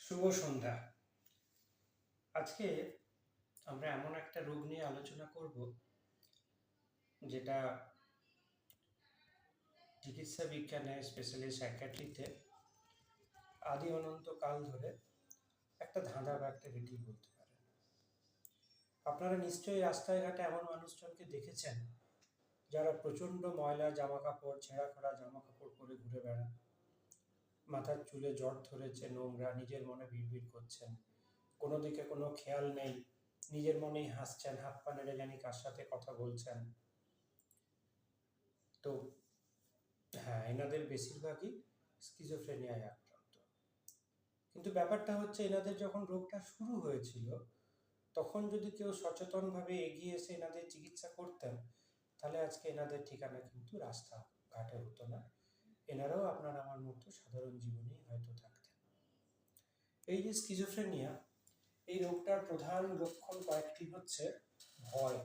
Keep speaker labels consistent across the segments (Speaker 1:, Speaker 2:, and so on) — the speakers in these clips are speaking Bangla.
Speaker 1: শুভ সন্ধ্যা। আজকে আমরা এমন একটা রোগ নিয়ে আলোচনা করব যেটা চিকিৎসা বিজ্ঞানে স্পেশালি সাইকিয়াট্রিতে আদি অনন্ত কাল ধরে একটা ধাঁধা বা একটা রীতি বলতে পারেন। আপনারা নিশ্চয়ই রাস্তায় ঘাটে এমন মানুষজনকে দেখেছেন যারা প্রচণ্ড ময়লা জামা কাপড়, ছেঁড়া খোলা জামা কাপড় পরে ঘুরে বেড়ান, মাথার চুলে জট ধরেছে, নোংরা, নিজের মনে বিড়বিড় করছেন, কোনো দিকে কোনো খেয়াল নেই, নিজের মনেই হাসছেন, হাত পা নেড়ে জানি কার সাথে কথা বলছেন। তো হ্যাঁ, এনাদের বেশিরভাগই স্কিজোফ্রেনিয়ায় আক্রান্ত। কিন্তু ব্যাপারটা হচ্ছে এনাদের যখন রোগটা শুরু হয়েছিল তখন যদি কেউ সচেতনভাবে এগিয়ে এসে এনাদের চিকিৎসা করতেন তাহলে আজকে এনাদের ঠিকানা কিন্তু রাস্তা ঘাটে হতো না, এনারাও আপনার আমার মতো সাধারণ জীবনেই হয়তো থাকতেন। এই যে স্কিজোফ্রেনিয়া, এই রোগটার প্রধান লক্ষণ কয়েকটি হচ্ছে ভয়।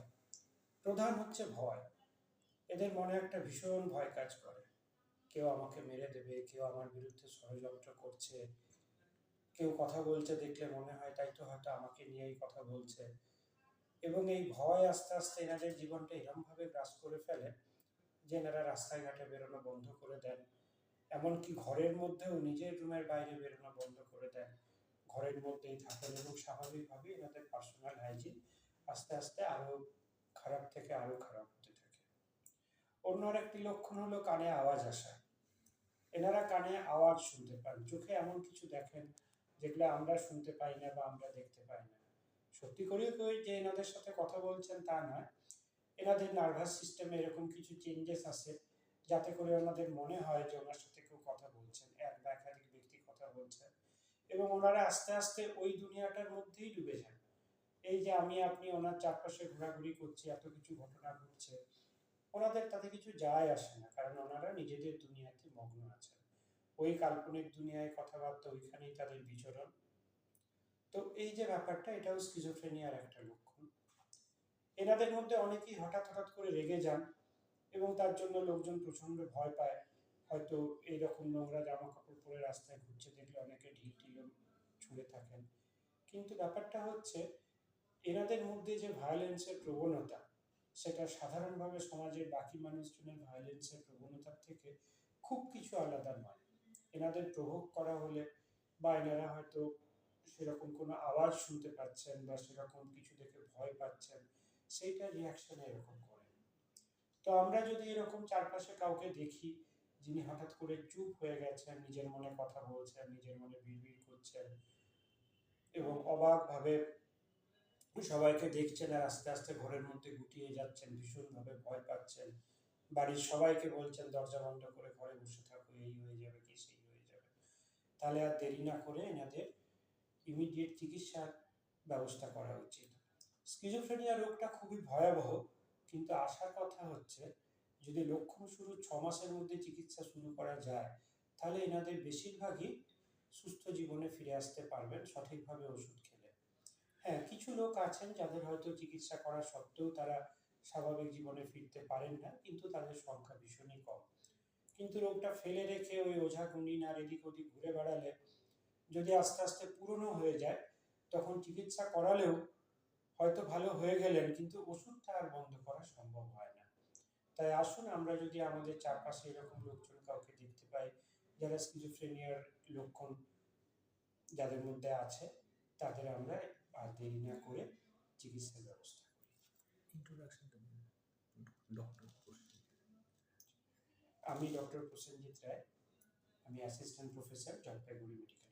Speaker 1: প্রধান হচ্ছে ভয়। এদের মনে একটা ভীষণ ভয় কাজ করে, কেউ আমাকে মেরে দেবে, কেউ আমার বিরুদ্ধে ষড়যন্ত্র করছে, কেউ কথা বলছে দেখলে মনে হয় তাই তো হয়তো আমাকে নিয়েই কথা বলছে। এবং এই ভয় আস্তে আস্তে এনাদের জীবনটা এরমভাবে গ্রাস করে ফেলে যে এনারা রাস্তায় ঘাটে বেরোনো বন্ধ করে দেন, এমনকি ঘরের মধ্যেও নিজের রুমের বাইরে বেরোনো বন্ধ করে দেন, ঘরের মধ্যেই থাকেন এবং স্বাভাবিকভাবেই এনাদের পার্সোনাল হাইজিন আস্তে আস্তে আরও খারাপ থেকে আরও খারাপ হতে থাকে। অন্য আরেকটি লক্ষণ হলো কানে আওয়াজ আসা। এনারা কানে আওয়াজ শুনতে পান, চোখে এমন কিছু দেখেন যেগুলো আমরা শুনতে পাই না বা আমরা দেখতে পাই না। সত্যি করেও কেউ যে এনাদের সাথে কথা বলছেন তা নয়, এনাদের নার্ভাস সিস্টেমে এরকম কিছু চেঞ্জেস আসে যাতে করে ওনাদের মনে হয় যে ওনার সাথে কেউ কথা বলছেন, এক বা একাধিক ব্যক্তি কথা বলছেন, এবং ওনারা আস্তে আস্তে ওই দুনিয়াটার মধ্যেই ডুবে যান। এই যে আমি আপনি ওনার চারপাশে ঘোরাঘুরি করছি, এত কিছু ঘটনা ঘটছে, ওনাদের তাতে কিছু যায় আসে না, কারণ ওনারা নিজেদের দুনিয়াতে মগ্ন আছেন। ওই কাল্পনিক দুনিয়ায় কথাবার্তা, ওইখানেই তাদের বিচরণ। তো এই যে ব্যাপারটা, এটাও স্কিজোফ্রেনিয়ার একটা লক্ষণ। এনাদের মধ্যে অনেকেই হঠাৎ হঠাৎ করে রেগে যান এবং তার জন্য লোকজন প্রচন্ড ভয় পায়। হয়তো এইরকম নোংরা জামা কাপড় পরে রাস্তায় ঘুরছে দেখলে অনেকে ঢিল টিল ছুঁড়ে থাকেন। কিন্তু ব্যাপারটা হচ্ছে এনাদের মধ্যে যে ভায়োলেন্সের প্রবণতা, সেটা সাধারণভাবে সমাজের বাকি মানুষজনের ভায়োলেন্সের প্রবণতার থেকে খুব কিছু আলাদা নয়। এনাদের প্রভোগ করা হলে বা এনারা হয়তো সেরকম কোনো আওয়াজ শুনতে পাচ্ছেন বা সেরকম কিছু দেখে ভয় পাচ্ছেন, সেইটার রিয়াকশনে এরকম করেন। তো আমরা যদি এরকম চারপাশে কাউকে দেখি যিনি হঠাৎ করে চুপ হয়ে গেছেন, নিজের মনে কথা বলছেন, নিজের মনে বিড়বিড় করছেন এবং অবাকভাবে সবাইকে দেখছেন আর আস্তে আস্তে ঘরের মধ্যে গুটিয়ে যাচ্ছেন, ভীষণভাবে ভয় পাচ্ছেন, বাড়ির সবাইকে বলছেন দরজা বন্ধ করে ঘরে বসে থাকো, এই হয়ে যাবে কি সেই হয়ে যাবে, তাহলে আর দেরি না করে এনাদের ইমিডিয়েট চিকিৎসার ব্যবস্থা করা উচিত। স্কিজোফ্রেনিয়া রোগটা খুবই ভয়াবহ, কিন্তু আশার কথা হচ্ছে যদি লক্ষণ শুরু 6 মাসের মধ্যে চিকিৎসা শুরু করা যায় তাহলে এনাদের বেশিরভাগই সুস্থ জীবনে ফিরে আসতে পারবেন সঠিকভাবে ওষুধ খেলে। হ্যাঁ, কিছু লোক আছেন যাদের হয়তো চিকিৎসা করা সত্ত্বেও তারা স্বাভাবিক জীবনে ফিরতে পারেন না, কিন্তু তাদের সংখ্যা ভীষণই কম। কিন্তু রোগটা ফেলে রেখে ওই ওঝা গুনিন আর এদিক ওদিক ঘুরে বেড়ালে যদি আস্তে আস্তে পুরনো হয়ে যায়, তখন চিকিৎসা করালেও হয়তো ভালো হয়ে গেলেন, কিন্তু ওষুধটা আর বন্ধ করা সম্ভব হয় না। তাই আসুন আমরা যদি আমাদের চারপাশে এরকম লোকজন কাউকে দেখতে পাই যারা স্কিজোফ্রেনিয়ার লক্ষণ যাদের মধ্যে আছে, তাদের আমরা আর দেরি না করে চিকিৎসার ব্যবস্থা করি।
Speaker 2: ইন্ট্রোডাকশনটা ডক্টর
Speaker 1: আমি ডক্টর প্রসেনজিৎ রায়, আমি অ্যাসিস্ট্যান্ট প্রফেসর, জলপাইগুড়ি মেডিকেল